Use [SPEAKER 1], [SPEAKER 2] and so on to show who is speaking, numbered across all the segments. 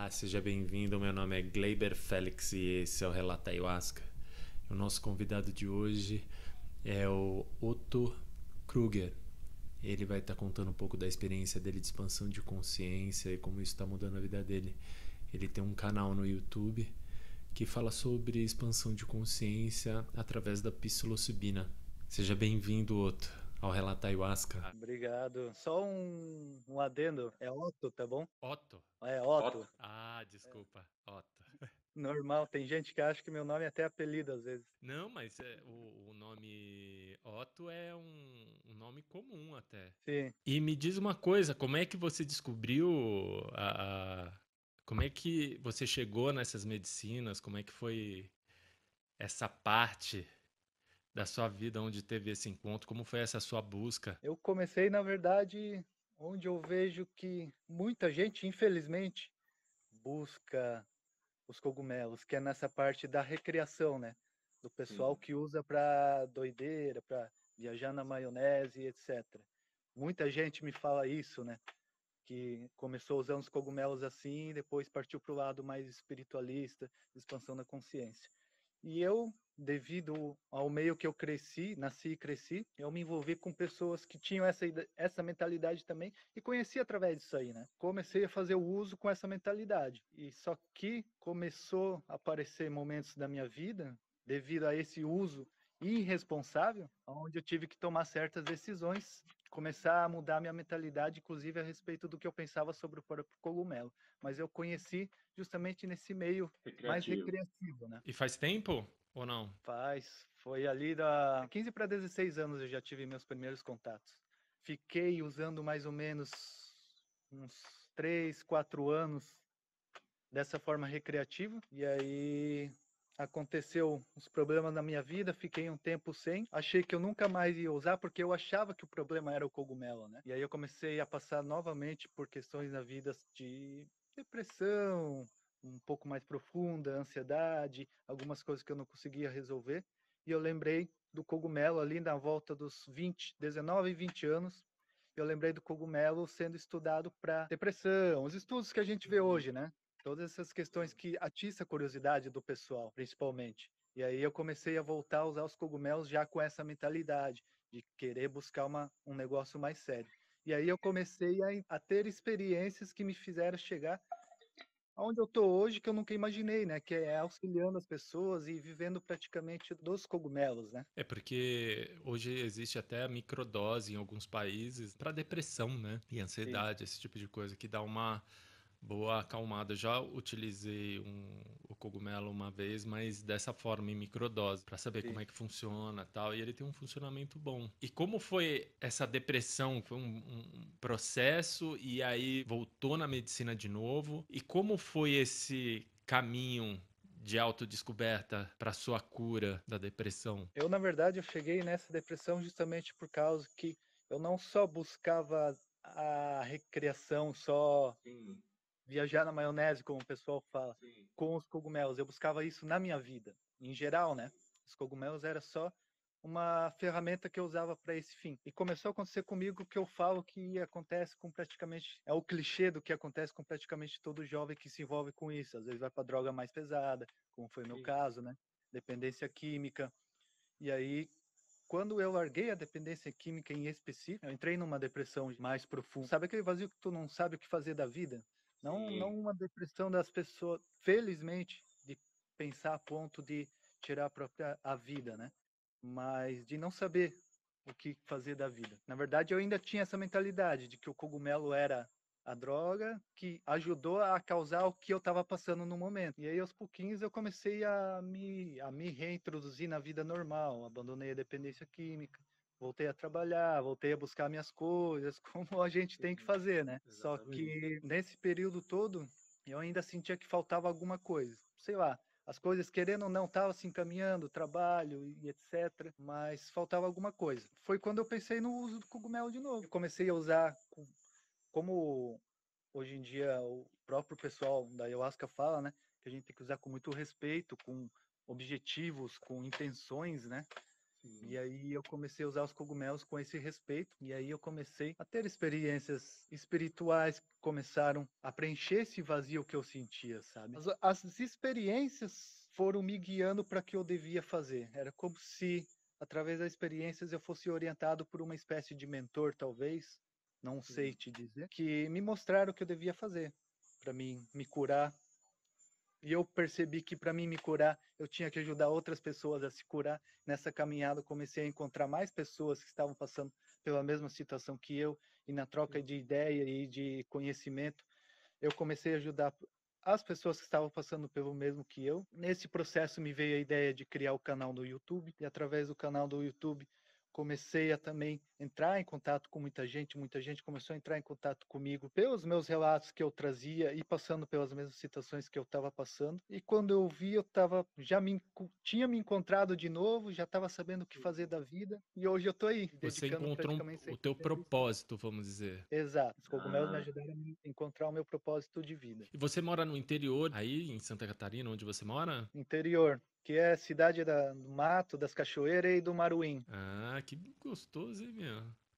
[SPEAKER 1] Olá, seja bem-vindo. Meu nome é Gleiber Félix e esse é o Relata Ayahuasca. O nosso convidado de hoje é o Otto Kruger. Ele vai estar contando um pouco da experiência dele de expansão de consciência e como isso está mudando a vida dele. Ele tem um canal no YouTube que fala sobre expansão de consciência através da psilocibina. Seja bem-vindo, Otto, ao Relata Ayahuasca.
[SPEAKER 2] Obrigado. Só um adendo. É Otto, tá bom?
[SPEAKER 1] Otto?
[SPEAKER 2] É Otto.
[SPEAKER 1] Ah, desculpa, Otto.
[SPEAKER 2] Normal. Tem gente que acha que meu nome é até apelido às vezes.
[SPEAKER 1] Não, mas o nome Otto é um nome comum até.
[SPEAKER 2] Sim.
[SPEAKER 1] E me diz uma coisa, como é que você descobriu como é que você chegou nessas medicinas? Como é que foi essa parte da sua vida onde teve esse encontro? Como foi essa sua busca?
[SPEAKER 2] Eu comecei, na verdade, onde eu vejo que muita gente, infelizmente, busca os cogumelos, que é nessa parte da recreação, né? Do pessoal
[SPEAKER 3] Sim.
[SPEAKER 2] que usa para doideira, para viajar na maionese, etc. Muita gente me fala isso, né? Que começou usando os cogumelos assim e depois partiu para o lado mais espiritualista, de expansão da consciência. E eu, devido ao meio que eu cresci, nasci e cresci, eu me envolvi com pessoas que tinham essa mentalidade também e conheci através disso aí, né? Comecei a fazer o uso com essa mentalidade. E só que começou a aparecer momentos da minha vida, devido a esse uso irresponsável, onde eu tive que tomar certas decisões, começar a mudar minha mentalidade, inclusive a respeito do que eu pensava sobre o próprio cogumelo. Mas eu conheci justamente nesse meio mais
[SPEAKER 3] Recreativo.
[SPEAKER 2] recreativo, né?
[SPEAKER 1] E faz tempo ou não?
[SPEAKER 2] Foi ali da 15 para 16 anos eu já tive meus primeiros contatos. Fiquei usando mais ou menos uns 3, 4 anos dessa forma recreativa. E aí aconteceu os problemas na minha vida, fiquei um tempo sem. Achei que eu nunca mais ia usar porque eu achava que o problema era o cogumelo, né? E aí eu comecei a passar novamente por questões na vida de depressão, um pouco mais profunda, ansiedade, algumas coisas que eu não conseguia resolver. E eu lembrei do cogumelo ali na volta dos 20, 19 e 20 anos. Eu lembrei do cogumelo sendo estudado para depressão, os estudos que a gente vê hoje, né? Todas essas questões que atiçam a curiosidade do pessoal, principalmente. E aí eu comecei a voltar a usar os cogumelos já com essa mentalidade de querer buscar um negócio mais sério. E aí eu comecei a ter experiências que me fizeram chegar aonde eu estou hoje, que eu nunca imaginei, né? Que é auxiliando as pessoas e vivendo praticamente dos cogumelos, né?
[SPEAKER 1] É porque hoje existe até a microdose em alguns países para depressão, né? E
[SPEAKER 2] Sim,
[SPEAKER 1] ansiedade, esse tipo de coisa que dá uma boa acalmada. Eu já utilizei o cogumelo uma vez, mas dessa forma, em microdose, para saber como
[SPEAKER 2] sim.
[SPEAKER 1] é que funciona e tal. E ele tem um funcionamento bom. E como foi essa depressão? Foi um processo e aí voltou na medicina de novo? E como foi esse caminho de autodescoberta para sua cura da depressão?
[SPEAKER 2] Eu, na verdade, eu cheguei nessa depressão justamente por causa que eu não só buscava a recreação, só
[SPEAKER 3] Sim,
[SPEAKER 2] viajar na maionese, como o pessoal fala,
[SPEAKER 3] sim.
[SPEAKER 2] com os cogumelos. Eu buscava isso na minha vida, em geral, né? Os cogumelos era só uma ferramenta que eu usava para esse fim. E começou a acontecer comigo o que eu falo que acontece com praticamente, é o clichê do que acontece com praticamente todo jovem que se envolve com isso. Às vezes vai para droga mais pesada, como foi o meu
[SPEAKER 3] Sim.
[SPEAKER 2] caso, né? Dependência química. E aí, quando eu larguei a dependência química em específico, eu entrei numa depressão mais profunda. Sabe aquele vazio que tu não sabe o que fazer da vida? Não
[SPEAKER 3] Sim.
[SPEAKER 2] uma depressão das pessoas, felizmente, de pensar a ponto de tirar a vida, né? Mas de não saber o que fazer da vida. Na verdade, eu ainda tinha essa mentalidade de que o cogumelo era a droga que ajudou a causar o que eu estava passando no momento. E aí, aos pouquinhos, eu comecei a me reintroduzir na vida normal. Abandonei a dependência química, voltei a trabalhar, voltei a buscar minhas coisas, como a gente tem que
[SPEAKER 3] Sim.
[SPEAKER 2] fazer, né? Só
[SPEAKER 3] Exatamente.
[SPEAKER 2] que nesse período todo, eu ainda sentia que faltava alguma coisa. Sei lá, as coisas, querendo ou não, estavam se encaminhando, trabalho e etc. Mas faltava alguma coisa. Foi quando eu pensei no uso do cogumelo de novo. Eu comecei a usar, como hoje em dia o próprio pessoal da Ayahuasca fala, né? Que a gente tem que usar com muito respeito, com objetivos, com intenções, né? E aí eu comecei a usar os cogumelos com esse respeito, e aí eu comecei a ter experiências espirituais que começaram a preencher esse vazio que eu sentia, sabe? As experiências foram me guiando para o que eu devia fazer. Era como se, através das experiências, eu fosse orientado por uma espécie de mentor, talvez, não sei te dizer, que me mostraram o que eu devia fazer para mim me curar. E eu percebi que para mim me curar, eu tinha que ajudar outras pessoas a se curar. Nessa caminhada, eu comecei a encontrar mais pessoas que estavam passando pela mesma situação que eu, e na troca de ideia e de conhecimento, eu comecei a ajudar as pessoas que estavam passando pelo mesmo que eu. Nesse processo me veio a ideia de criar o canal do YouTube, e através do canal do YouTube comecei a também entrar em contato com muita gente começou a entrar em contato comigo pelos meus relatos que eu trazia e passando pelas mesmas situações que eu estava passando. E quando eu vi, eu tava, tinha me encontrado de novo, já estava sabendo o que fazer da vida, e hoje eu estou aí,
[SPEAKER 1] Você
[SPEAKER 2] dedicando
[SPEAKER 1] encontrou
[SPEAKER 2] praticamente
[SPEAKER 1] o teu
[SPEAKER 2] 100% isso.
[SPEAKER 1] propósito, vamos dizer.
[SPEAKER 2] Exato, os cogumelos me
[SPEAKER 1] Ah.
[SPEAKER 2] ajudaram a encontrar o meu propósito de vida.
[SPEAKER 1] E você mora no interior, aí em Santa Catarina, onde você mora?
[SPEAKER 2] Interior, que é a cidade do mato, das cachoeiras e do Maruim.
[SPEAKER 1] Ah, que gostoso, hein, meu?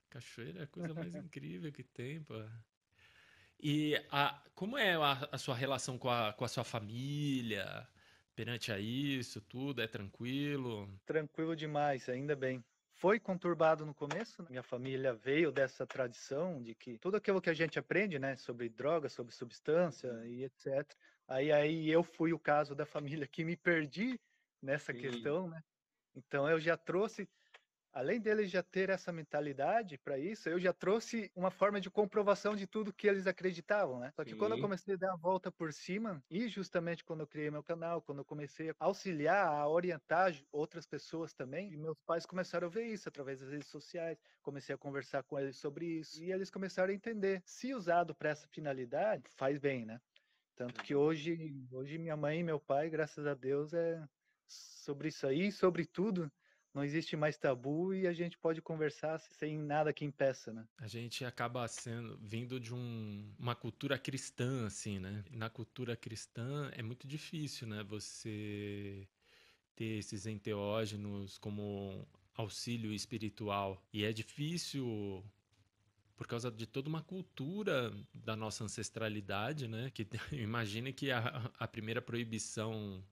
[SPEAKER 1] Cachoeira é a coisa mais incrível que tem, pô. E como é a sua relação com a sua família perante a isso, tudo? É tranquilo?
[SPEAKER 2] Tranquilo demais, ainda bem. Foi conturbado no começo, né? Minha família veio dessa tradição de que tudo aquilo que a gente aprende, né, sobre droga, sobre substância e etc. Aí eu fui o caso da família que me perdi nessa questão, né? Então eu já trouxe, além deles já ter essa mentalidade para isso, eu já trouxe uma forma de comprovação de tudo que eles acreditavam, né? Só que quando eu comecei a dar a volta por cima, e justamente quando eu criei meu canal, quando eu comecei a auxiliar, a orientar outras pessoas também, e meus pais começaram a ver isso através das redes sociais, comecei a conversar com eles sobre isso, e eles começaram a entender, se usado para essa finalidade, faz bem, né? Tanto que hoje minha mãe e meu pai, graças a Deus, é sobre isso aí, sobre tudo, não existe mais tabu e a gente pode conversar sem nada que impeça, né?
[SPEAKER 1] A gente acaba vindo de uma cultura cristã, assim, né? E na cultura cristã é muito difícil, né? Você ter esses enteógenos como auxílio espiritual. E é difícil por causa de toda uma cultura da nossa ancestralidade, né? Que imagine que a primeira proibição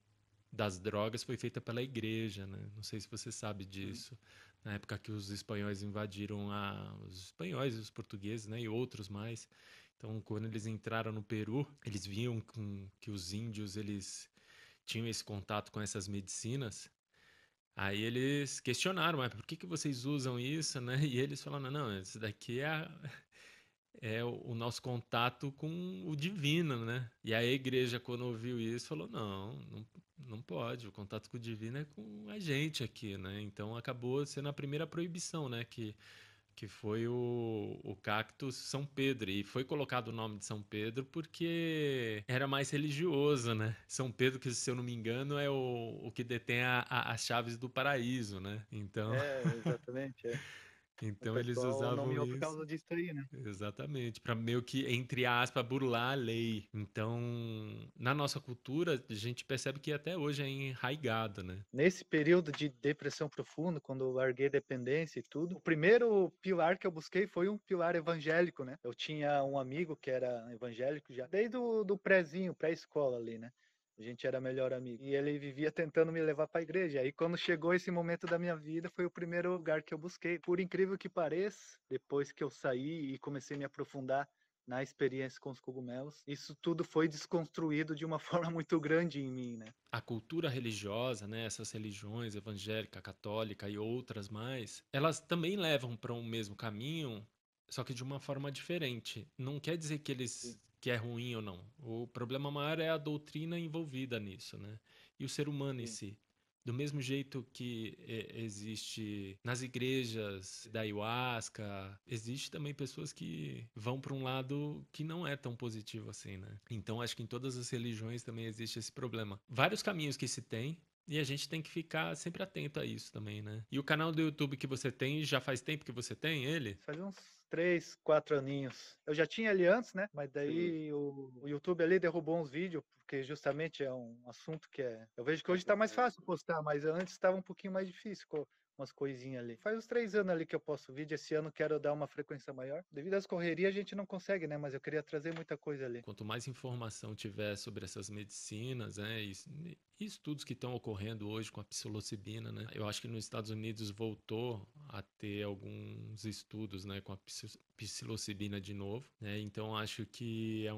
[SPEAKER 1] das drogas foi feita pela igreja, né? Não sei se você sabe disso. Na época que os espanhóis invadiram os espanhóis e os portugueses, né? E outros mais. Então, quando eles entraram no Peru, eles viam que os índios eles tinham esse contato com essas medicinas. Aí eles questionaram, mas por que vocês usam isso, né? E eles falaram, não, isso daqui é o nosso contato com o divino, né? E a igreja, quando ouviu isso, falou: não pode, o contato com o divino é com a gente aqui, né? Então acabou sendo a primeira proibição, né? Que foi o cactus São Pedro. E foi colocado o nome de São Pedro porque era mais religioso, né? São Pedro, que se eu não me engano, é o que detém as chaves do paraíso, né? Então.
[SPEAKER 2] Exatamente. O
[SPEAKER 1] Então eles
[SPEAKER 2] pessoal
[SPEAKER 1] usavam
[SPEAKER 2] nomeou por
[SPEAKER 1] isso.
[SPEAKER 2] causa disso aí, né?
[SPEAKER 1] Exatamente, para meio que, entre aspas, burlar a lei. Então, na nossa cultura, a gente percebe que até hoje é enraigado, né?
[SPEAKER 2] Nesse período de depressão profunda, quando eu larguei dependência e tudo, o primeiro pilar que eu busquei foi um pilar evangélico, né? Eu tinha um amigo que era evangélico já, desde do prézinho, pré-escola ali, né? A gente era melhor amigo. E ele vivia tentando me levar para a igreja. Aí quando chegou esse momento da minha vida, foi o primeiro lugar que eu busquei. Por incrível que pareça, depois que eu saí e comecei a me aprofundar na experiência com os cogumelos, isso tudo foi desconstruído de uma forma muito grande em mim, né?
[SPEAKER 1] A cultura religiosa, né, essas religiões evangélica, católica e outras mais, elas também levam para um mesmo caminho, só que de uma forma diferente. Não quer dizer que é ruim ou não. O problema maior é a doutrina envolvida nisso, né? E o ser humano em
[SPEAKER 2] Sim.
[SPEAKER 1] si. Do mesmo jeito que existe nas igrejas da ayahuasca, existe também pessoas que vão para um lado que não é tão positivo assim, né? Então acho que em todas as religiões também existe esse problema. Vários caminhos que se tem, e a gente tem que ficar sempre atento a isso também, né? E o canal do YouTube que você tem, já faz tempo que você tem ele?
[SPEAKER 2] Faz uns 3, 4 aninhos. Eu já tinha ele antes, né? Mas daí o YouTube ali derrubou uns vídeos, porque justamente é um assunto que é. Eu vejo que hoje está mais fácil postar, mas antes estava um pouquinho mais difícil umas coisinhas ali. Faz uns 3 anos ali que eu posto vídeo, esse ano quero dar uma frequência maior. Devido às correrias a gente não consegue, né? Mas eu queria trazer muita coisa ali.
[SPEAKER 1] Quanto mais informação tiver sobre essas medicinas, né, e estudos que estão ocorrendo hoje com a psilocibina, né, eu acho que nos Estados Unidos voltou a ter alguns estudos, né, com a psilocibina de novo, né, então acho que é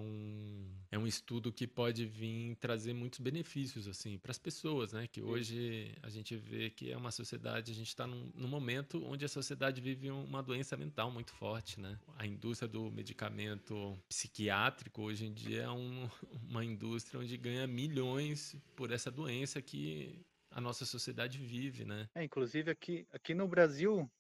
[SPEAKER 1] um estudo que pode vir trazer muitos benefícios, assim, para as pessoas, né, que hoje a gente vê que é uma sociedade, a gente está num momento onde a sociedade vive uma doença mental muito forte, né, a indústria do medicamento psiquiátrico hoje em dia é uma indústria onde ganha milhões por essa doença que a nossa sociedade vive, né?
[SPEAKER 2] Inclusive aqui no Brasil,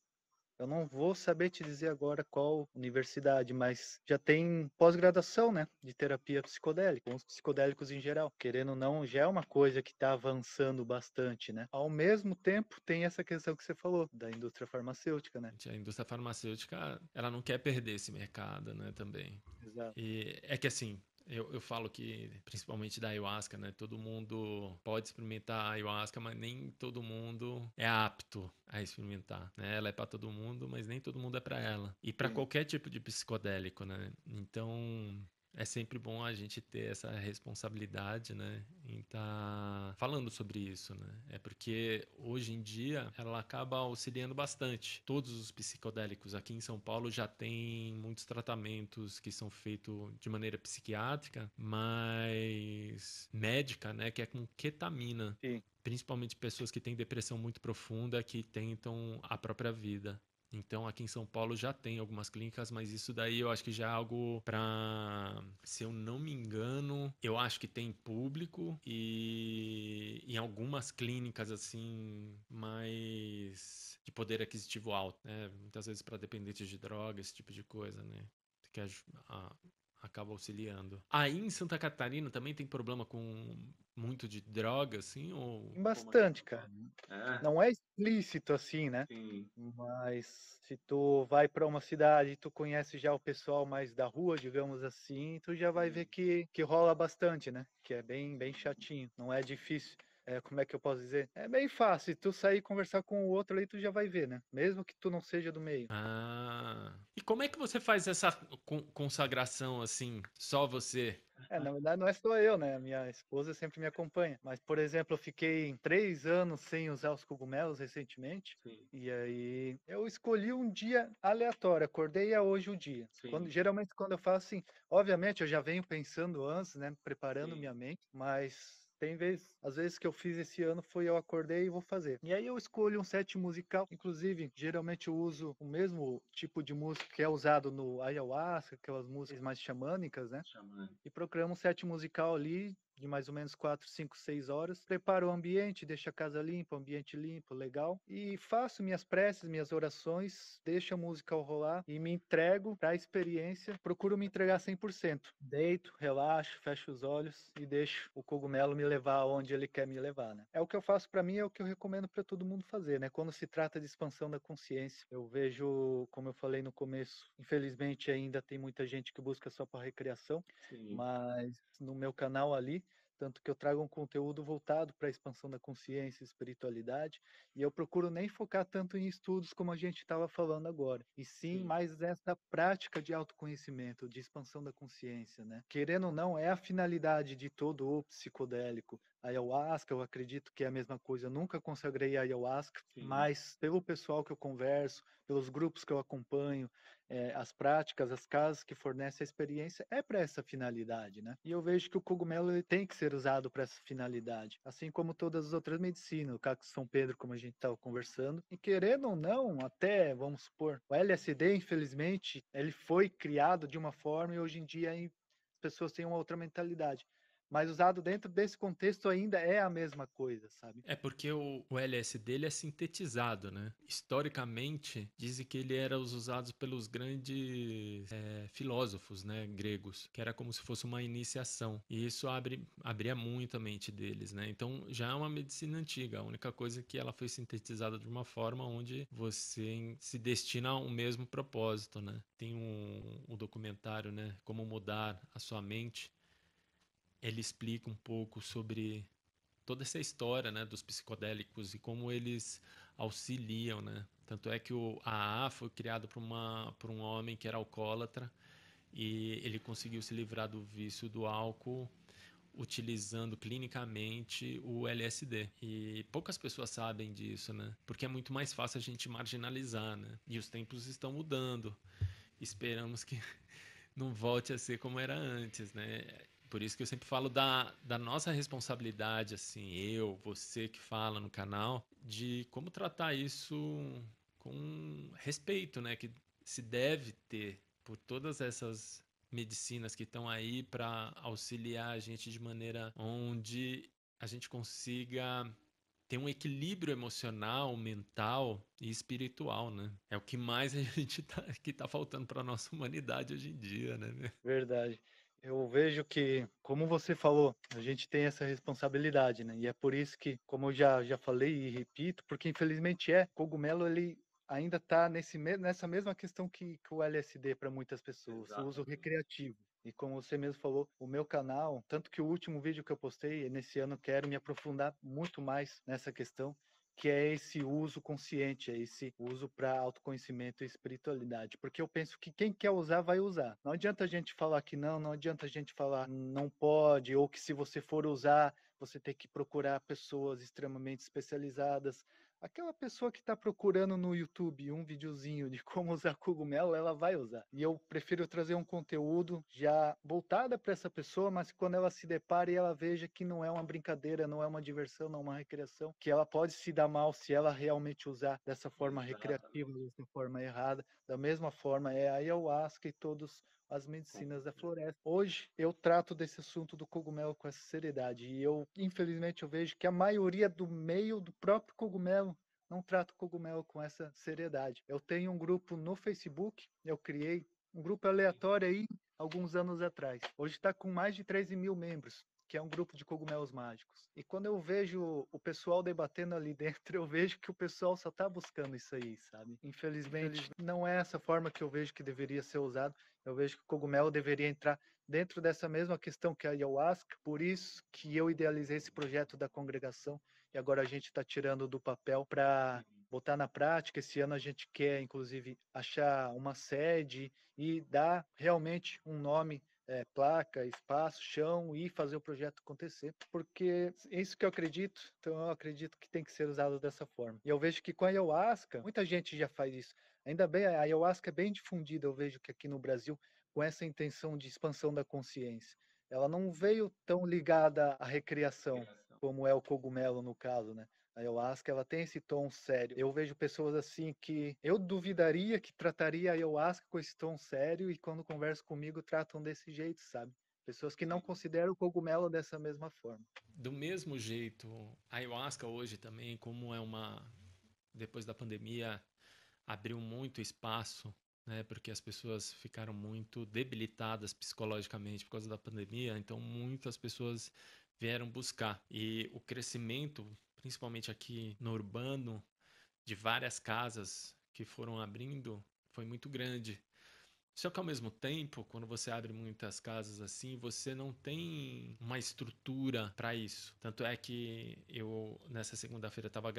[SPEAKER 2] eu não vou saber te dizer agora qual universidade, mas já tem pós-graduação, né, de terapia psicodélica, com os psicodélicos em geral. Querendo ou não, já é uma coisa que está avançando bastante, né? Ao mesmo tempo, tem essa questão que você falou, da indústria farmacêutica, né?
[SPEAKER 1] A indústria farmacêutica, ela não quer perder esse mercado, né, também.
[SPEAKER 2] Exato.
[SPEAKER 1] E é que assim, eu falo que, principalmente da ayahuasca, né? Todo mundo pode experimentar a ayahuasca, mas nem todo mundo é apto a experimentar, né? Ela é para todo mundo, mas nem todo mundo é para ela. E para qualquer tipo de psicodélico, né? Então, é sempre bom a gente ter essa responsabilidade, né? Em estar falando sobre isso, né? É porque hoje em dia ela acaba auxiliando bastante. Todos os psicodélicos aqui em São Paulo já tem muitos tratamentos que são feitos de maneira psiquiátrica, mas médica, né? Que é com ketamina.
[SPEAKER 2] Sim.
[SPEAKER 1] Principalmente pessoas que têm depressão muito profunda, que tentam a própria vida. Então, aqui em São Paulo já tem algumas clínicas, mas isso daí eu acho que já é algo para, se eu não me engano, eu acho que tem público e em algumas clínicas assim mais de poder aquisitivo alto, né? Muitas vezes para dependentes de droga, esse tipo de coisa, né? Que acaba auxiliando. Aí em Santa Catarina também tem problema com muito de droga, assim, ou
[SPEAKER 2] Bastante, cara. Não é explícito assim, né?
[SPEAKER 1] Sim.
[SPEAKER 2] Mas se tu vai para uma cidade e tu conhece já o pessoal mais da rua, digamos assim, tu já vai ver que rola bastante, né? Que é bem chatinho, não é difícil. Como é que eu posso dizer? É bem fácil, tu sair e conversar com o outro ali, tu já vai ver, né? Mesmo que tu não seja do meio.
[SPEAKER 1] Ah. E como é que você faz essa consagração assim, só você?
[SPEAKER 2] Na verdade não é só eu, né? A minha esposa sempre me acompanha. Mas, por exemplo, eu fiquei 3 anos sem usar os cogumelos recentemente.
[SPEAKER 1] Sim.
[SPEAKER 2] E aí eu escolhi um dia aleatório, acordei é hoje o dia. Geralmente quando eu faço assim, obviamente eu já venho pensando antes, né? Preparando minha mente, mas às vezes que eu fiz esse ano foi eu acordei e vou fazer. E aí eu escolho um set musical, inclusive, geralmente eu uso o mesmo tipo de música que é usado no ayahuasca, aquelas músicas mais xamânicas, né? E procuramos um set musical ali de mais ou menos 4, 5, 6 horas. Preparo o ambiente, deixo a casa limpa, o ambiente limpo, legal. E faço minhas preces, minhas orações, deixo a música rolar e me entrego para a experiência. Procuro me entregar 100%. Deito, relaxo, fecho os olhos e deixo o cogumelo me levar aonde ele quer me levar, né? É o que eu faço para mim, é o que eu recomendo para todo mundo fazer, né? Quando se trata de expansão da consciência, eu vejo, como eu falei no começo, infelizmente ainda tem muita gente que busca só para recreação, mas no meu canal ali, tanto que eu trago um conteúdo voltado para a expansão da consciência e espiritualidade, e eu procuro nem focar tanto em estudos como a gente estava falando agora, e sim mais nessa prática de autoconhecimento, de expansão da consciência, né? Querendo ou não, é a finalidade de todo o psicodélico. A ayahuasca, eu acredito que é a mesma coisa, eu nunca consagrei a ayahuasca, mas pelo pessoal que eu converso, pelos grupos que eu acompanho, as práticas, as casas que fornecem a experiência é para essa finalidade, né? E eu vejo que o cogumelo ele tem que ser usado para essa finalidade, assim como todas as outras medicinas, o caco São Pedro, como a gente estava conversando. E querendo ou não, até vamos supor, o LSD, infelizmente, ele foi criado de uma forma e hoje em dia as pessoas têm uma outra mentalidade. Mas usado dentro desse contexto ainda é a mesma coisa, sabe?
[SPEAKER 1] É porque o LSD ele é sintetizado, né? Historicamente, dizem que ele era usado pelos grandes filósofos, né, gregos, que era como se fosse uma iniciação. E isso abria muito a mente deles, né? Então já é uma medicina antiga. A única coisa é que ela foi sintetizada de uma forma onde você se destina ao mesmo propósito, né? Tem um documentário, né? Como mudar a sua mente. Ele explica um pouco sobre toda essa história, né, dos psicodélicos e como eles auxiliam, né? Tanto é que o AA foi criado por um homem que era alcoólatra e ele conseguiu se livrar do vício do álcool utilizando clinicamente o LSD. E poucas pessoas sabem disso, né? Porque é muito mais fácil a gente marginalizar, né? E os tempos estão mudando. Esperamos que não volte a ser como era antes, né? Por isso que eu sempre falo da nossa responsabilidade, assim, você que fala no canal, de como tratar isso com respeito, né? Que se deve ter por todas essas medicinas que estão aí para auxiliar a gente de maneira onde a gente consiga ter um equilíbrio emocional, mental e espiritual, né? É o que mais a gente que tá faltando para nossa humanidade hoje em dia, né?
[SPEAKER 2] Verdade. Eu vejo que, como você falou, a gente tem essa responsabilidade, né? E é por isso que, como eu já falei e repito, porque infelizmente cogumelo ele ainda está nessa mesma questão que o LSD para muitas pessoas, o uso recreativo. E como você mesmo falou, o meu canal, tanto que o último vídeo que eu postei, nesse ano quero me aprofundar muito mais nessa questão, que é esse uso consciente, é esse uso para autoconhecimento e espiritualidade. Porque eu penso que quem quer usar, vai usar. Não adianta a gente falar que não adianta a gente falar não pode, ou que se você for usar, você tem que procurar pessoas extremamente especializadas. Aquela pessoa que está procurando no YouTube um videozinho de como usar cogumelo, ela vai usar. E eu prefiro trazer um conteúdo já voltada para essa pessoa, mas quando ela se depare, ela veja que não é uma brincadeira, não é uma diversão, não é uma recreação, que ela pode se dar mal se ela realmente usar dessa forma recreativa, dessa forma errada. Da mesma forma é a ayahuasca e todos as medicinas da floresta. Hoje eu trato desse assunto do cogumelo com essa seriedade e infelizmente, eu vejo que a maioria do meio do próprio cogumelo não trata o cogumelo com essa seriedade. Eu tenho um grupo no Facebook, eu criei um grupo aleatório aí alguns anos atrás. Hoje está com mais de 13 mil membros, que é um grupo de cogumelos mágicos. E quando eu vejo o pessoal debatendo ali dentro, eu vejo que o pessoal só está buscando isso aí, sabe? Infelizmente, não é essa forma que eu vejo que deveria ser usado. Eu vejo que o cogumelo deveria entrar dentro dessa mesma questão que a ayahuasca, por isso que eu idealizei esse projeto da congregação e agora a gente está tirando do papel para botar na prática. Esse ano a gente quer, inclusive, achar uma sede e dar realmente um nome, placa, espaço, chão e fazer o projeto acontecer, porque é isso que eu acredito, então eu acredito que tem que ser usado dessa forma. E eu vejo que com a ayahuasca, muita gente já faz isso. Ainda bem, a ayahuasca é bem difundida, eu vejo que aqui no Brasil, com essa intenção de expansão da consciência. Ela não veio tão ligada à recreação, como é o cogumelo no caso, né? A ayahuasca, ela tem esse tom sério. Eu vejo pessoas assim que eu duvidaria que trataria a ayahuasca com esse tom sério e quando conversam comigo tratam desse jeito, sabe? Pessoas que não consideram o cogumelo dessa mesma forma.
[SPEAKER 1] Do mesmo jeito, a ayahuasca hoje também, como é depois da pandemia, abriu muito espaço, né? Porque as pessoas ficaram muito debilitadas psicologicamente por causa da pandemia, então muitas pessoas vieram buscar. E o crescimento, principalmente aqui no urbano, de várias casas que foram abrindo, foi muito grande. Só que ao mesmo tempo, quando você abre muitas casas assim, você não tem uma estrutura para isso. Tanto é que eu, nessa segunda-feira, estava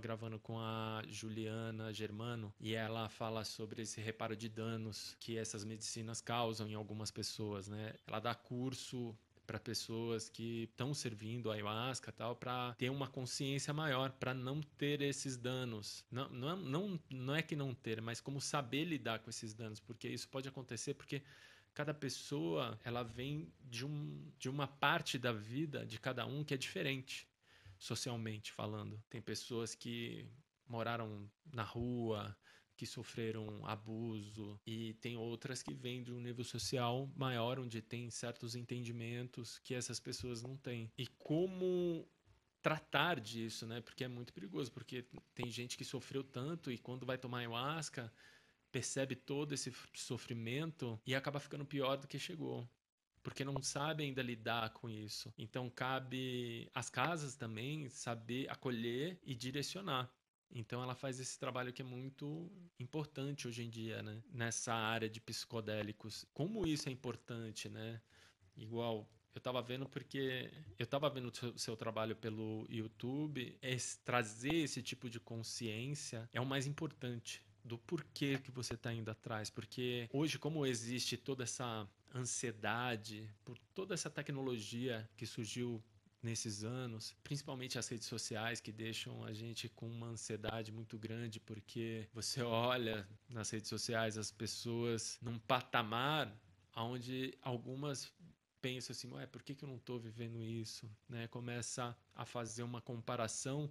[SPEAKER 1] gravando com a Juliana Germano e ela fala sobre esse reparo de danos que essas medicinas causam em algumas pessoas, né? Ela dá curso para pessoas que estão servindo a ayahuasca tal, para ter uma consciência maior, para não ter esses danos. Não é que não ter, mas como saber lidar com esses danos, porque isso pode acontecer porque cada pessoa ela vem de uma parte da vida de cada um que é diferente, socialmente falando. Tem pessoas que moraram na rua, que sofreram abuso, e tem outras que vêm de um nível social maior, onde tem certos entendimentos que essas pessoas não têm. E como tratar disso, né? Porque é muito perigoso, porque tem gente que sofreu tanto e quando vai tomar ayahuasca, percebe todo esse sofrimento e acaba ficando pior do que chegou. Porque não sabe ainda lidar com isso. Então cabe às casas também saber acolher e direcionar. Então ela faz esse trabalho que é muito importante hoje em dia, né? Nessa área de psicodélicos. Como isso é importante, né? Igual Eu tava vendo porque eu tava vendo o seu trabalho pelo YouTube. Trazer esse tipo de consciência é o mais importante do porquê que você tá indo atrás. Porque hoje, como existe toda essa ansiedade por toda essa tecnologia que surgiu nesses anos, principalmente as redes sociais que deixam a gente com uma ansiedade muito grande, porque você olha nas redes sociais as pessoas num patamar onde algumas penso assim, ué, por que eu não estou vivendo isso? Né? Começa a fazer uma comparação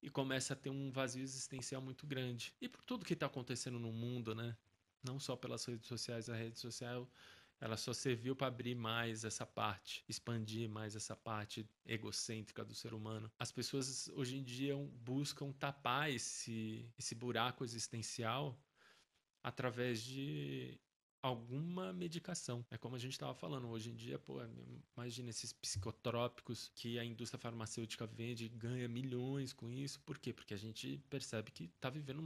[SPEAKER 1] e começa a ter um vazio existencial muito grande. E por tudo que está acontecendo no mundo, né? Não só pelas redes sociais, a rede social ela só serviu para abrir mais essa parte, expandir mais essa parte egocêntrica do ser humano. As pessoas hoje em dia buscam tapar esse buraco existencial através de alguma medicação. É como a gente estava falando, hoje em dia, pô, imagina esses psicotrópicos que a indústria farmacêutica vende e ganha milhões com isso. Por quê? Porque a gente percebe que está vivendo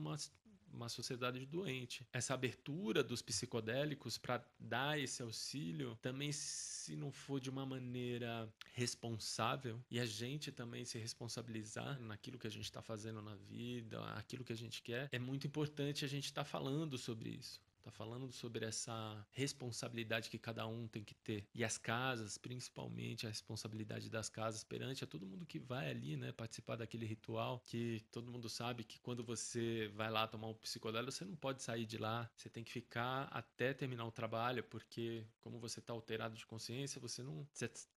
[SPEAKER 1] uma sociedade doente. Essa abertura dos psicodélicos para dar esse auxílio, também se não for de uma maneira responsável e a gente também se responsabilizar naquilo que a gente está fazendo na vida, aquilo que a gente quer, é muito importante a gente estar falando sobre isso. Tá falando sobre essa responsabilidade que cada um tem que ter. E as casas, principalmente a responsabilidade das casas perante a todo mundo que vai ali, né, participar daquele ritual, que todo mundo sabe que quando você vai lá tomar um psicodélico, você não pode sair de lá, você tem que ficar até terminar o trabalho, porque como você tá alterado de consciência, você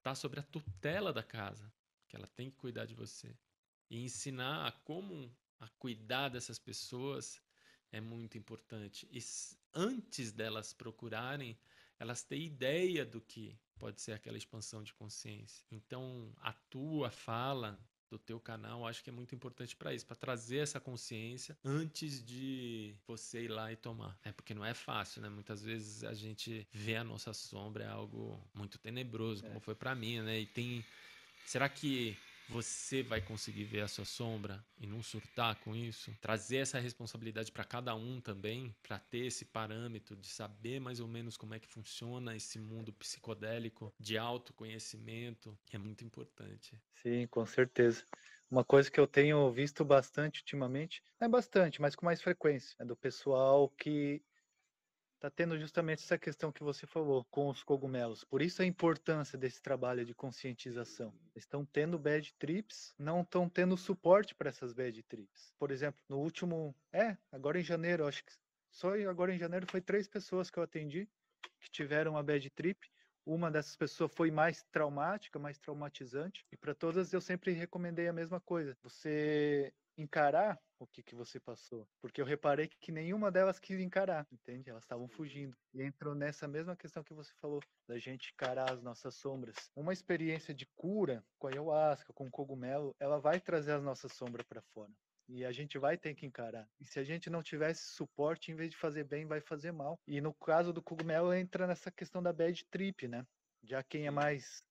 [SPEAKER 1] tá sobre a tutela da casa, que ela tem que cuidar de você. E ensinar a como a cuidar dessas pessoas é muito importante. E antes delas procurarem, elas têm ideia do que pode ser aquela expansão de consciência. Então, a tua fala do teu canal, acho que é muito importante para isso, para trazer essa consciência antes de você ir lá e tomar. É porque não é fácil, né? Muitas vezes a gente vê a nossa sombra é algo muito tenebroso, como foi para mim, né? Será que você vai conseguir ver a sua sombra e não surtar com isso? Trazer essa responsabilidade para cada um também, para ter esse parâmetro de saber mais ou menos como é que funciona esse mundo psicodélico de autoconhecimento é muito importante.
[SPEAKER 2] Sim, com certeza. Uma coisa que eu tenho visto bastante ultimamente, não é bastante, mas com mais frequência, é do pessoal que tá tendo justamente essa questão que você falou com os cogumelos. Por isso a importância desse trabalho de conscientização. Eles estão tendo bad trips, não estão tendo suporte para essas bad trips. Por exemplo, no último, agora em janeiro, acho que só agora em janeiro foi 3 pessoas que eu atendi que tiveram uma bad trip. Uma dessas pessoas foi mais traumática, mais traumatizante, e para todas eu sempre recomendei a mesma coisa. Você encarar o que você passou, porque eu reparei que nenhuma delas quis encarar, entende? Elas estavam fugindo. E entrou nessa mesma questão que você falou, da gente encarar as nossas sombras. Uma experiência de cura com a ayahuasca, com o cogumelo, ela vai trazer as nossas sombras para fora. E a gente vai ter que encarar. E se a gente não tivesse suporte, em vez de fazer bem, vai fazer mal. E no caso do cogumelo, entra nessa questão da bad trip, né? Já quem é mais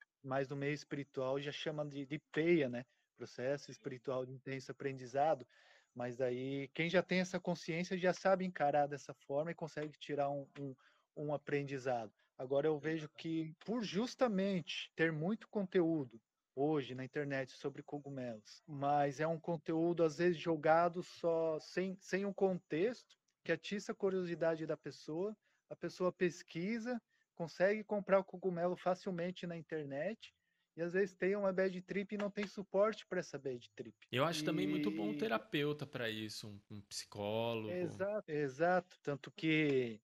[SPEAKER 2] no meio espiritual já chama de peia, né? Processo espiritual de intenso aprendizado. Mas aí, quem já tem essa consciência já sabe encarar dessa forma e consegue tirar um aprendizado. Agora eu vejo que, por justamente ter muito conteúdo hoje na internet sobre cogumelos, mas é um conteúdo às vezes jogado só sem um contexto que atiça a curiosidade da pessoa, a pessoa pesquisa, consegue comprar o cogumelo facilmente na internet e às vezes tem uma bad trip e não tem suporte para essa bad trip.
[SPEAKER 1] Eu acho também muito bom um
[SPEAKER 2] E
[SPEAKER 1] terapeuta para isso, um psicólogo.
[SPEAKER 2] exato, exato, tanto que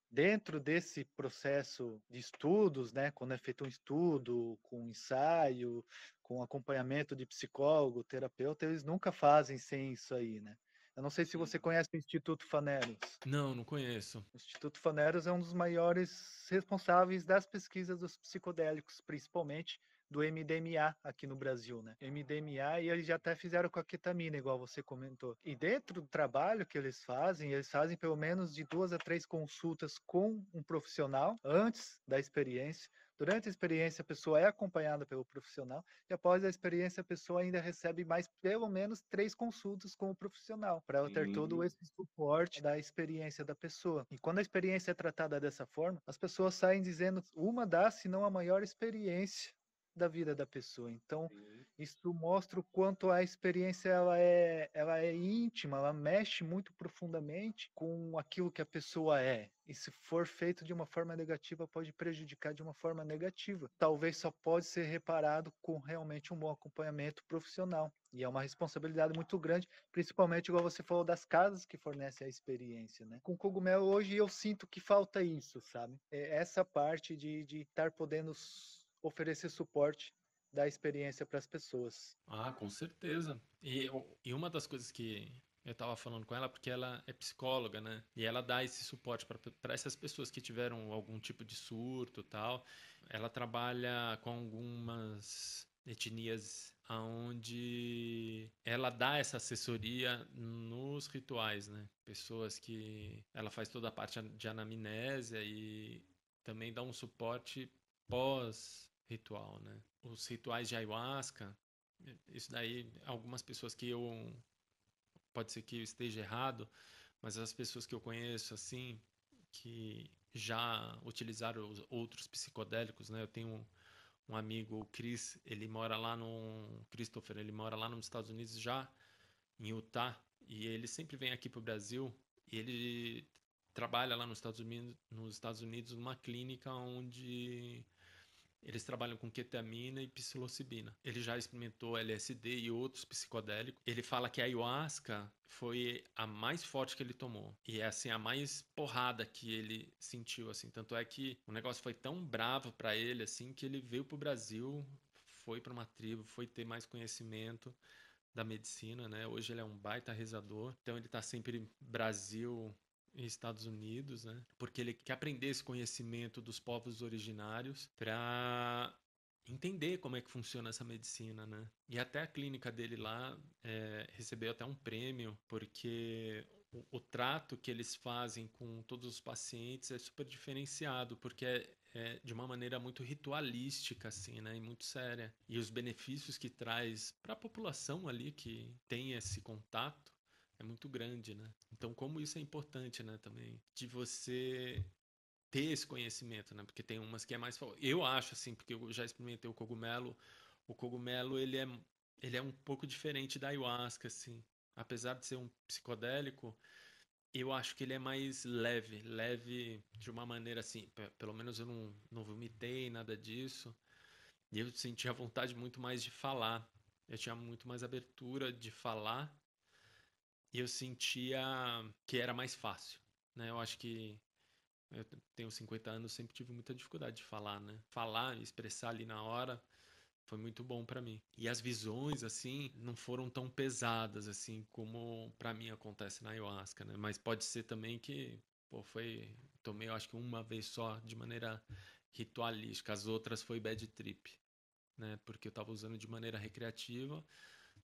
[SPEAKER 2] dentro desse processo de estudos, né, quando é feito um estudo com ensaio, com acompanhamento de psicólogo, terapeuta, eles nunca fazem sem isso aí, né? Eu não sei se você conhece o Instituto Faneros.
[SPEAKER 1] Não, não conheço.
[SPEAKER 2] O Instituto Faneros é um dos maiores responsáveis das pesquisas dos psicodélicos, principalmente do MDMA aqui no Brasil, né? MDMA, e eles já até fizeram com a ketamina, igual você comentou. E dentro do trabalho que eles fazem pelo menos de 2 a 3 consultas com um profissional antes da experiência, Durante a experiência, a pessoa é acompanhada pelo profissional e após a experiência, a pessoa ainda recebe mais pelo menos 3 consultas com o profissional, para ela ter todo esse suporte da experiência da pessoa. E quando a experiência é tratada dessa forma, as pessoas saem dizendo uma das, se não a maior experiência da vida da pessoa. Então, isso mostra o quanto a experiência ela é íntima, ela mexe muito profundamente com aquilo que a pessoa é. E se for feito de uma forma negativa, pode prejudicar de uma forma negativa. Talvez só pode ser reparado com realmente um bom acompanhamento profissional. E é uma responsabilidade muito grande, principalmente igual você falou das casas que fornecem a experiência, né? Com cogumelo hoje eu sinto que falta isso, sabe? É essa parte de estar podendo oferecer suporte da experiência para as pessoas.
[SPEAKER 1] Ah, com certeza. E uma das coisas que eu tava falando com ela, porque ela é psicóloga, né? E ela dá esse suporte para essas pessoas que tiveram algum tipo de surto e tal. Ela trabalha com algumas etnias aonde ela dá essa assessoria nos rituais, né? Pessoas que ela faz toda a parte de anamnésia e também dá um suporte pós-ritual, né? Os rituais de ayahuasca, isso daí, algumas pessoas que eu, pode ser que eu esteja errado, mas as pessoas que eu conheço, assim, que já utilizaram os outros psicodélicos, né? Eu tenho um amigo, o Chris, ele mora lá no, Christopher, ele mora lá nos Estados Unidos já, em Utah, e ele sempre vem aqui pro Brasil, e ele trabalha lá nos Estados Unidos numa clínica onde eles trabalham com ketamina e psilocibina. Ele já experimentou LSD e outros psicodélicos. Ele fala que a ayahuasca foi a mais forte que ele tomou. E é assim, a mais porrada que ele sentiu, assim. Tanto é que o negócio foi tão bravo para ele, assim, que ele veio pro Brasil, foi para uma tribo, foi ter mais conhecimento da medicina, né? Hoje ele é um baita rezador. Então ele tá sempre Brasil e Estados Unidos, né? Porque ele quer aprender esse conhecimento dos povos originários para entender como é que funciona essa medicina, né? E até a clínica dele lá recebeu até um prêmio porque o trato que eles fazem com todos os pacientes é super diferenciado, porque é de uma maneira muito ritualística, assim, né? E muito séria. E os benefícios que traz para a população ali que tem esse contato é muito grande, né? Então, como isso é importante, né, também, de você ter esse conhecimento, né? Porque tem umas que é mais... Eu acho, assim, porque eu já experimentei o cogumelo, ele é um pouco diferente da ayahuasca, assim. Apesar de ser um psicodélico, eu acho que ele é mais leve, leve de uma maneira assim, pelo menos eu não vomitei, nada disso. E eu sentia vontade muito mais de falar. Eu tinha muito mais abertura de falar e eu sentia que era mais fácil, né? Eu acho que eu tenho 50 anos, sempre tive muita dificuldade de falar, né? Falar, expressar ali na hora foi muito bom pra mim. E as visões, assim, não foram tão pesadas, assim, como pra mim acontece na ayahuasca, né? Mas pode ser também que, pô, tomei, eu acho que uma vez só, de maneira ritualística. As outras foi bad trip, né? Porque eu tava usando de maneira recreativa,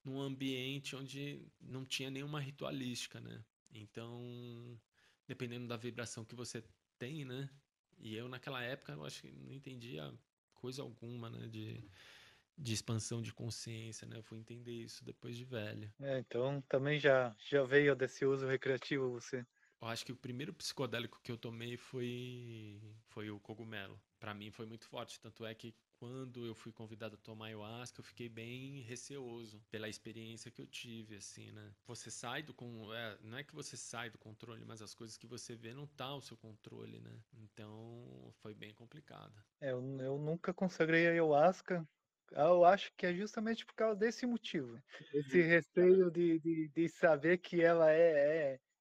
[SPEAKER 1] num ambiente onde não tinha nenhuma ritualística, né? Então, dependendo da vibração que você tem, né? E eu, naquela época, eu acho que não entendia coisa alguma, né? De expansão de consciência, né? Eu fui entender isso depois de velho.
[SPEAKER 2] Então também já veio desse uso recreativo você.
[SPEAKER 1] Eu acho que o primeiro psicodélico que eu tomei foi o cogumelo. Para mim foi muito forte, tanto é que quando eu fui convidado a tomar ayahuasca, eu fiquei bem receoso pela experiência que eu tive, assim, né? Você sai não é que você sai do controle, mas as coisas que você vê não tá ao seu controle, né? Então, foi bem complicado.
[SPEAKER 2] Eu nunca consagrei a ayahuasca. Eu acho que é justamente por causa desse motivo. Esse receio de saber que ela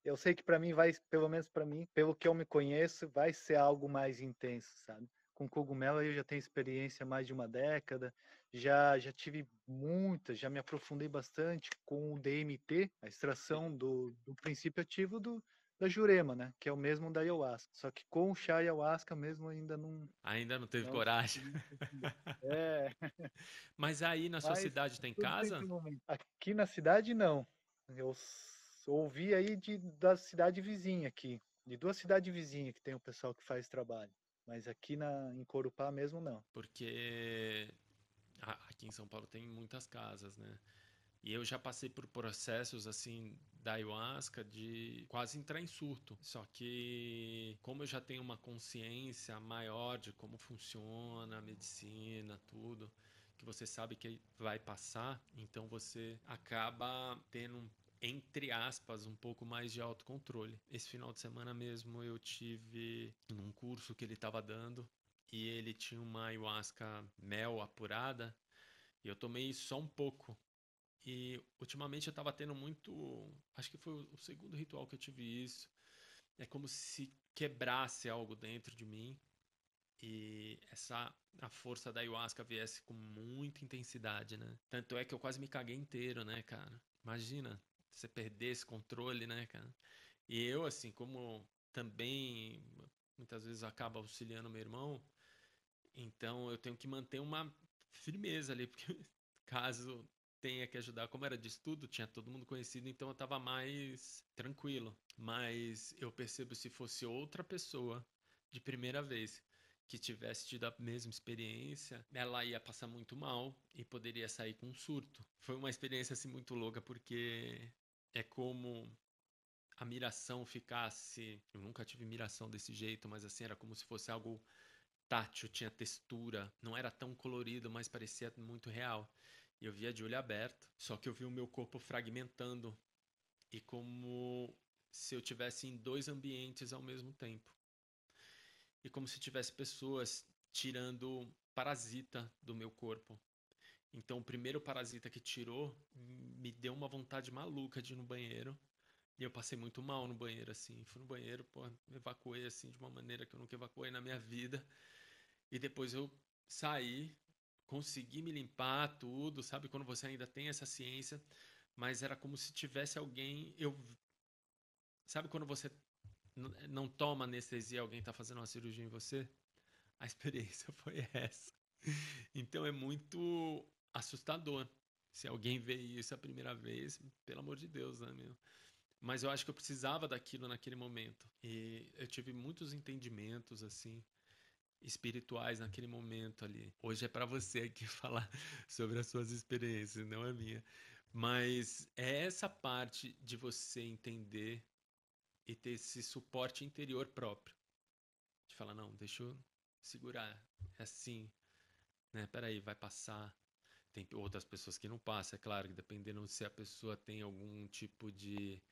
[SPEAKER 2] eu sei que para mim vai, pelo menos para mim, pelo que eu me conheço, vai ser algo mais intenso, sabe? Com cogumelo eu já tenho experiência há mais de uma década, já tive muitas, já me aprofundei bastante com o DMT, a extração do princípio ativo da Jurema, né? Que é o mesmo da ayahuasca. Só que com o chá ayahuasca mesmo ainda
[SPEAKER 1] Ainda não teve
[SPEAKER 2] não
[SPEAKER 1] coragem.
[SPEAKER 2] consegui aprofundar. É,
[SPEAKER 1] Mas aí na sua
[SPEAKER 2] mas
[SPEAKER 1] cidade tem
[SPEAKER 2] tudo tem seu
[SPEAKER 1] casa?
[SPEAKER 2] momento. Aqui na cidade não. Eu ouvi aí da cidade vizinha aqui, de duas cidades vizinhas que tem o pessoal que faz trabalho. Mas aqui em Corupá mesmo não.
[SPEAKER 1] Porque aqui em São Paulo tem muitas casas, né? E eu já passei por processos assim da ayahuasca de quase entrar em surto. Só que como eu já tenho uma consciência maior de como funciona a medicina, tudo, que você sabe que vai passar, então você acaba tendo entre aspas, um pouco mais de autocontrole. Esse final de semana mesmo eu tive num curso que ele estava dando e ele tinha uma ayahuasca mel apurada e eu tomei só um pouco. E ultimamente eu tava tendo muito. Acho que foi o segundo ritual que eu tive isso. É como se quebrasse algo dentro de mim e a força da ayahuasca viesse com muita intensidade, né? Tanto é que eu quase me caguei inteiro, né, cara? Imagina você perder esse controle, né, cara? E eu, assim, como também muitas vezes acaba auxiliando meu irmão, então eu tenho que manter uma firmeza ali, porque caso tenha que ajudar, como era de estudo, tinha todo mundo conhecido, então eu tava mais tranquilo. Mas eu percebo se fosse outra pessoa de primeira vez que tivesse tido a mesma experiência, ela ia passar muito mal e poderia sair com um surto. Foi uma experiência assim muito louca porque é como a miração ficasse, eu nunca tive miração desse jeito, mas assim era como se fosse algo tátil, tinha textura, não era tão colorido, mas parecia muito real. E eu via de olho aberto, só que eu vi o meu corpo fragmentando e como se eu tivesse em dois ambientes ao mesmo tempo. E como se tivesse pessoas tirando parasita do meu corpo. Então, o primeiro parasita que tirou me deu uma vontade maluca de ir no banheiro. E eu passei muito mal no banheiro, assim. Fui no banheiro, pô, me evacuei, assim, de uma maneira que eu nunca evacuei na minha vida. E depois eu saí, consegui me limpar tudo, sabe? Quando você ainda tem essa ciência, mas era como se tivesse alguém. Sabe quando você não toma anestesia, alguém tá fazendo uma cirurgia em você? A experiência foi essa. Então é muito assustador. Se alguém vê isso a primeira vez, pelo amor de Deus, né, meu? Mas eu acho que eu precisava daquilo naquele momento. E eu tive muitos entendimentos, assim, espirituais naquele momento ali. Hoje é para você aqui falar sobre as suas experiências, não é minha. Mas é essa parte de você entender e ter esse suporte interior próprio. De falar, não, deixa eu segurar. É assim, né? Peraí, vai passar. Tem outras pessoas que não passam, é claro, que dependendo se a pessoa tem algum tipo de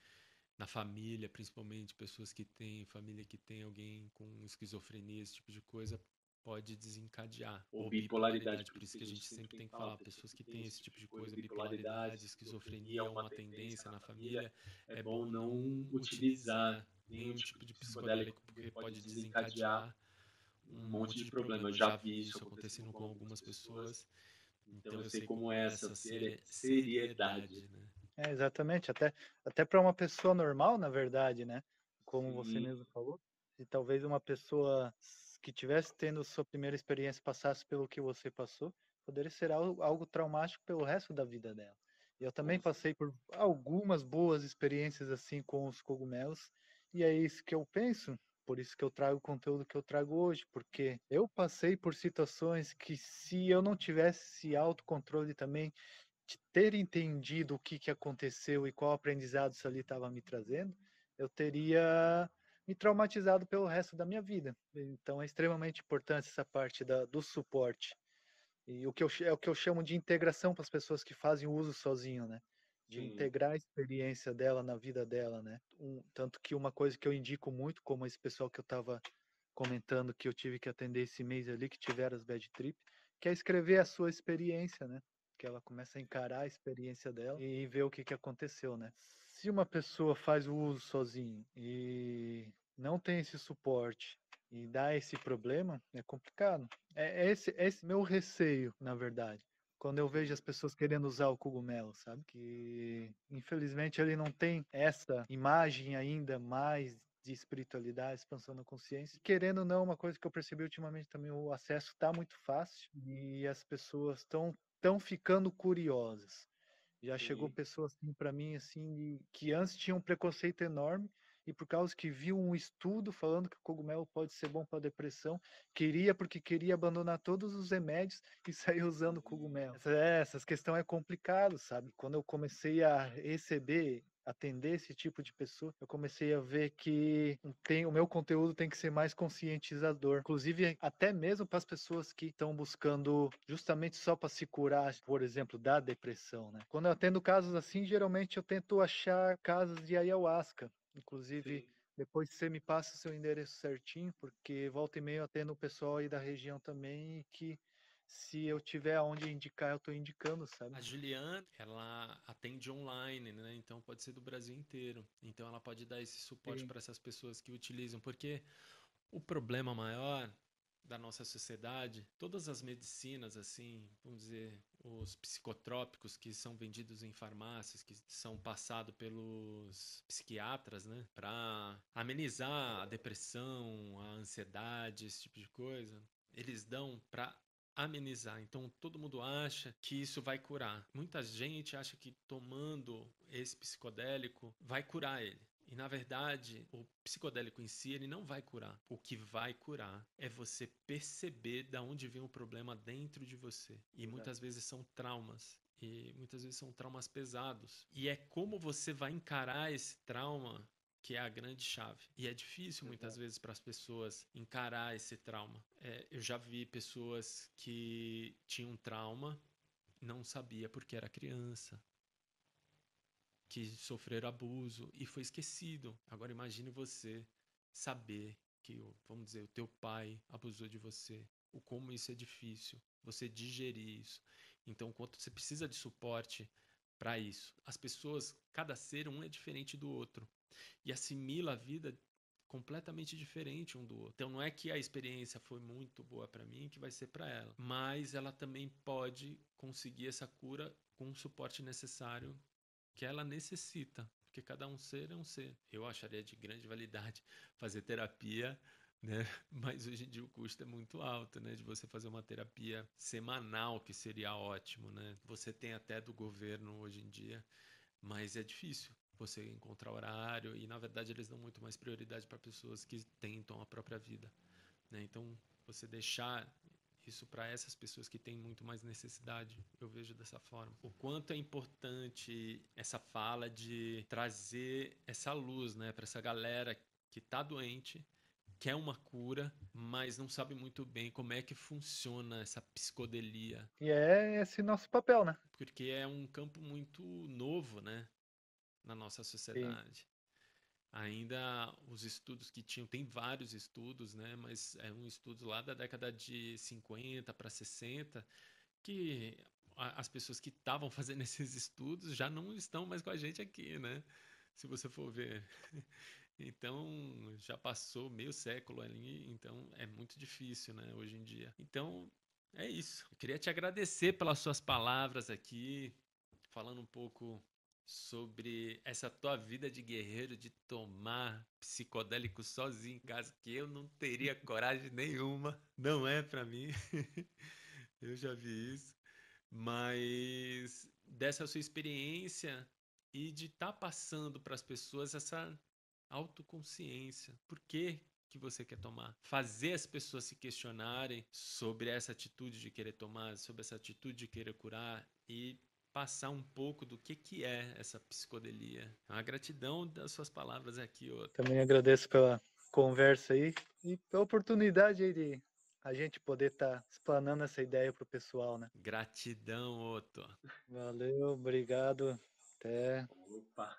[SPEAKER 1] na família, principalmente pessoas que têm família que tem alguém com esquizofrenia, esse tipo de coisa, pode desencadear.
[SPEAKER 3] Ou
[SPEAKER 1] Ou
[SPEAKER 3] bipolaridade,
[SPEAKER 1] bipolaridade,
[SPEAKER 3] por
[SPEAKER 1] por
[SPEAKER 3] isso
[SPEAKER 1] isso
[SPEAKER 3] que a
[SPEAKER 1] que a
[SPEAKER 3] gente
[SPEAKER 1] gente
[SPEAKER 3] sempre
[SPEAKER 1] sempre
[SPEAKER 3] tem
[SPEAKER 1] tem
[SPEAKER 3] que
[SPEAKER 1] que
[SPEAKER 3] falar,
[SPEAKER 1] falar,
[SPEAKER 3] pessoas
[SPEAKER 1] pessoas
[SPEAKER 3] que
[SPEAKER 1] que
[SPEAKER 3] têm
[SPEAKER 1] têm
[SPEAKER 3] esse
[SPEAKER 1] esse
[SPEAKER 3] tipo
[SPEAKER 1] tipo
[SPEAKER 3] de
[SPEAKER 1] de
[SPEAKER 3] coisa,
[SPEAKER 1] coisa,
[SPEAKER 3] bipolaridade,
[SPEAKER 1] bipolaridade,
[SPEAKER 3] esquizofrenia é
[SPEAKER 1] esquizofrenia,
[SPEAKER 3] uma
[SPEAKER 1] uma
[SPEAKER 3] tendência
[SPEAKER 1] tendência
[SPEAKER 3] na
[SPEAKER 1] na
[SPEAKER 3] família,
[SPEAKER 1] família,
[SPEAKER 3] é
[SPEAKER 1] é
[SPEAKER 3] bom
[SPEAKER 1] bom
[SPEAKER 3] não
[SPEAKER 1] não
[SPEAKER 3] utilizar
[SPEAKER 1] utilizar
[SPEAKER 3] nenhum
[SPEAKER 1] nenhum
[SPEAKER 3] tipo
[SPEAKER 1] tipo
[SPEAKER 3] de
[SPEAKER 1] de
[SPEAKER 3] psicodélico,
[SPEAKER 1] psicodélico,
[SPEAKER 3] porque
[SPEAKER 1] porque
[SPEAKER 3] pode
[SPEAKER 1] pode
[SPEAKER 3] desencadear
[SPEAKER 1] desencadear
[SPEAKER 3] um
[SPEAKER 1] um
[SPEAKER 3] monte
[SPEAKER 1] monte
[SPEAKER 3] de
[SPEAKER 1] de
[SPEAKER 3] problema.
[SPEAKER 1] problema.
[SPEAKER 3] Eu
[SPEAKER 1] Eu
[SPEAKER 3] já
[SPEAKER 1] já
[SPEAKER 3] vi
[SPEAKER 1] vi
[SPEAKER 3] isso
[SPEAKER 1] isso
[SPEAKER 3] acontecendo
[SPEAKER 1] acontecendo
[SPEAKER 3] com
[SPEAKER 1] com
[SPEAKER 3] algumas
[SPEAKER 1] algumas
[SPEAKER 3] pessoas,
[SPEAKER 1] pessoas,
[SPEAKER 3] então
[SPEAKER 1] então
[SPEAKER 3] eu
[SPEAKER 1] eu
[SPEAKER 3] sei
[SPEAKER 1] sei
[SPEAKER 3] como
[SPEAKER 1] como
[SPEAKER 3] é
[SPEAKER 1] é
[SPEAKER 3] essa
[SPEAKER 1] essa
[SPEAKER 3] seriedade.
[SPEAKER 1] seriedade, né?
[SPEAKER 2] É, exatamente, até para uma pessoa normal, na verdade, né? Como você
[SPEAKER 3] Sim,
[SPEAKER 2] mesmo falou, se talvez uma pessoa que tivesse tendo sua primeira experiência passasse pelo que você passou, poderia ser algo traumático pelo resto da vida dela. E eu também
[SPEAKER 3] com
[SPEAKER 2] passei por algumas boas experiências assim com os cogumelos, e é isso que eu penso, por isso que eu trago o conteúdo que eu trago hoje, porque eu passei por situações que se eu não tivesse esse autocontrole também de ter entendido o que que aconteceu e qual aprendizado isso ali estava me trazendo, eu teria me traumatizado pelo resto da minha vida. Então é extremamente importante essa parte do suporte. E é o que eu chamo de integração para as pessoas que fazem o uso sozinho, né? De
[SPEAKER 3] sim,
[SPEAKER 2] integrar a experiência dela na vida dela, né? Tanto que uma coisa que eu indico muito, como esse pessoal que eu estava comentando que eu tive que atender esse mês ali, que tiveram as bad trip, que é escrever a sua experiência, né? Que ela começa a encarar a experiência dela e ver o que que aconteceu, né? Se uma pessoa faz o uso sozinho e não tem esse suporte e dá esse problema, é complicado. É esse meu receio, na verdade. Quando eu vejo as
[SPEAKER 3] sim.
[SPEAKER 2] pessoas querendo usar o cogumelo, sabe? Que infelizmente ele não tem essa imagem ainda mais de espiritualidade, expansão da consciência. Querendo ou não, uma coisa que eu percebi ultimamente também, o acesso está muito fácil e as pessoas estão ficando curiosas. Já chegou
[SPEAKER 3] Sim.
[SPEAKER 2] pessoas assim para mim assim que antes tinham um preconceito enorme e por causa que viu um estudo falando que o cogumelo pode ser bom para depressão, queria porque queria abandonar todos os remédios e sair usando o cogumelo. Essas questões é complicado, sabe? Quando eu comecei a receber, atender esse tipo de pessoa, eu comecei a ver que o meu conteúdo tem que ser mais conscientizador, inclusive até mesmo para as pessoas que estão buscando justamente só para se curar, por exemplo, da depressão, né? Quando eu atendo casos assim, geralmente eu tento achar casos de ayahuasca, inclusive.
[SPEAKER 1] Sim.
[SPEAKER 2] Depois você me passa o seu endereço certinho, porque volta e meia eu atendo o pessoal aí da região também, e que se eu tiver aonde indicar, eu estou indicando, sabe?
[SPEAKER 1] A Juliana, ela atende online, né? Então pode ser do Brasil inteiro. Então ela pode dar esse suporte
[SPEAKER 2] Sim,
[SPEAKER 1] para essas pessoas que utilizam, porque o problema maior da nossa sociedade, todas as medicinas, assim, vamos dizer, os psicotrópicos que são vendidos em farmácias, que são passados pelos psiquiatras, né, para amenizar a depressão, a ansiedade, esse tipo de coisa, eles dão para amenizar. Então todo mundo acha que isso vai curar. Muita gente acha que tomando esse psicodélico vai curar ele. E na verdade, o psicodélico em si, ele não vai curar. O que vai curar é você perceber de onde vem o problema dentro de você. E
[SPEAKER 2] exato.
[SPEAKER 1] muitas vezes são traumas. E muitas vezes são traumas pesados. E é como você vai encarar esse trauma que é a grande chave. E é difícil muitas vezes para as pessoas encarar esse trauma. Eu já vi pessoas que tinham trauma, não sabia porque era criança, que sofreram abuso e foi esquecido. Agora imagine você saber que, vamos dizer, o teu pai abusou de você. O como isso é difícil, você digerir isso. Então, quanto você precisa de suporte para isso. As pessoas, cada ser um é diferente do outro e assimila a vida completamente diferente um do outro. Então não é que a experiência foi muito boa para mim que vai ser para ela, mas ela também pode conseguir essa cura com o suporte necessário que ela necessita, porque cada um ser é um ser. Eu acharia de grande validade fazer terapia, né? Mas hoje em dia o custo é muito alto, né? De você fazer uma terapia semanal, que seria ótimo, né? Você tem até do governo hoje em dia, mas é difícil você encontrar horário e na verdade eles dão muito mais prioridade para pessoas que tentam a própria vida, né? Então você deixar isso para essas pessoas que têm muito mais necessidade, eu vejo dessa forma. O quanto é importante essa fala de trazer essa luz, né, para essa galera que está doente, quer uma cura, mas não sabe muito bem como é que funciona essa psicodelia,
[SPEAKER 2] E é esse nosso papel, né?
[SPEAKER 1] porque é um campo muito novo, né, na nossa
[SPEAKER 2] Sim.
[SPEAKER 1] sociedade. Ainda os estudos que tinham, tem vários estudos, né? Mas é um estudo lá da década de 50 para 60 que as pessoas que estavam fazendo esses estudos já não estão mais com a gente aqui, né? Se você for ver. Então, já passou meio século ali, então é muito difícil, né, hoje em dia. Então, é isso. Eu queria te agradecer pelas suas palavras aqui, falando um pouco sobre essa tua vida de guerreiro, de tomar psicodélico sozinho em casa, que eu não teria coragem nenhuma. Não é pra mim. Eu já vi isso. Mas dessa sua experiência e de estar passando para as pessoas essa autoconsciência. Por que você quer tomar? Fazer as pessoas se questionarem sobre essa atitude de querer tomar, sobre essa atitude de querer curar e passar um pouco do que é essa psicodelia. A gratidão das suas palavras aqui, Otto.
[SPEAKER 2] Também agradeço pela conversa aí e pela oportunidade aí de a gente poder estar explanando essa ideia pro pessoal, né?
[SPEAKER 1] Gratidão, Otto.
[SPEAKER 2] Valeu, obrigado. Até.
[SPEAKER 1] Opa.